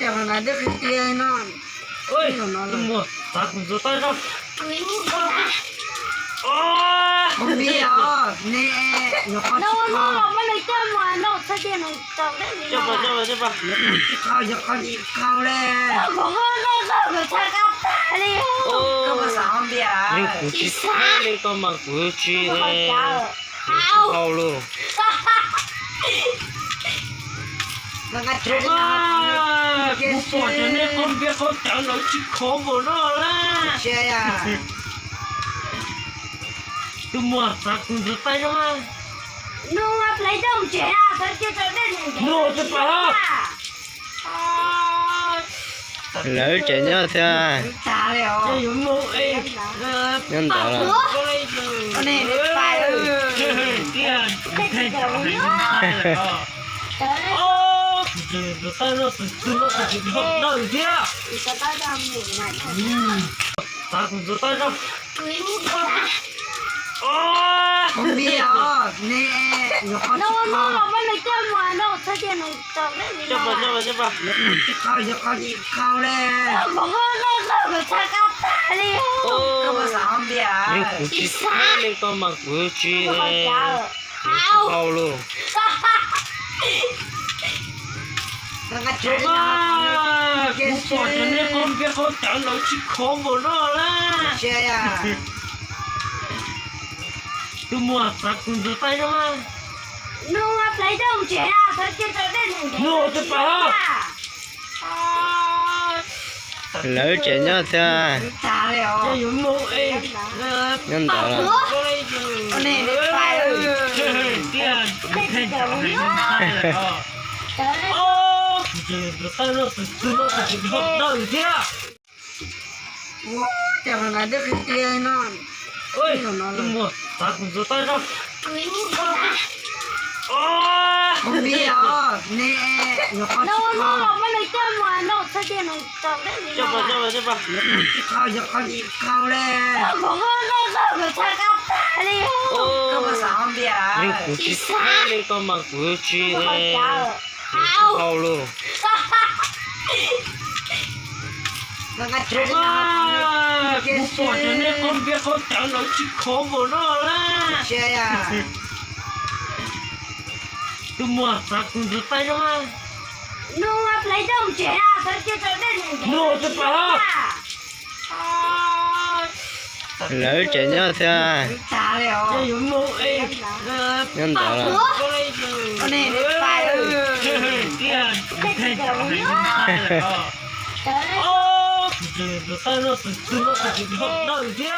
Chả phải là được cái kia nó. Ôi, mua ta cũng giơ tay ra. Không biết à, nè, nó có chịu không? Chấp vào. Nó có chịu không đấy. Có bao giờ không biết à? Nên cú chi nên con mà cú chi đấy. Hao luôn. Nó có chịu Cú bỏ cho nên con biết con chẳng nói chỉ khó một nó là. chơi à? Tôi mua ta cũng giơ tay ra mà. Nó lấy đồng trẻ à, thật chứ tôi đây này. Nó chứ phải lỡ chuyện nhớ thế Chả đấy à? chơi giống mô ấy. nhân tạo là Con này để phải ơi. Tiền, thay trả hình sai rồi. Nó tay nó chỉ hợp đời thế. Ta cũng giơ tay ra. Không biết à, nè, nó có chịu không? Chấp vào. Nó có chịu không đấy. Có bao giờ không biết à? Nên cú chi nên con mà cú chi đấy. Hao luôn. Nó có chịu Cú bỏ cho nên con biết con chẳng nói chỉ khó một nó là. chơi à? Tôi mua ta cũng giơ tay ra mà. Nó lấy đồng trẻ à, thật chứ tôi đây này. Nó chứ phải lỡ chuyện nhớ thế Chả đấy à? chơi giống mô ấy. nhân tạo là Con này để phải ơi. Tiền, thay trả hình sai rồi. Nó tay nó chỉ hợp đời thế. Chả phải là được cái kia nó. Ôi, tôi mua ta cũng giơ tay ra. Không biết à, nè, nó có chịu không? Chấp vào. Nó có chịu không đấy. Có bao giờ không biết à? Nên cú chi nên con mà cú chi đấy. Hao luôn. Nó có chịu Cú bỏ cho nên con biết con chẳng nói chỉ khó một nó là. chơi à? Tôi mua ta cũng giơ tay ra mà. Nó lấy đồng trẻ à, thật chứ tôi đây này. Nó chứ phải lỡ chuyện nhớ thế Chả đấy à? chơi giống mô ấy. nhân tạo là Con này để phải ơi. Tiền, thay trả hình sai rồi. Nó tay nó chỉ hợp đời thế.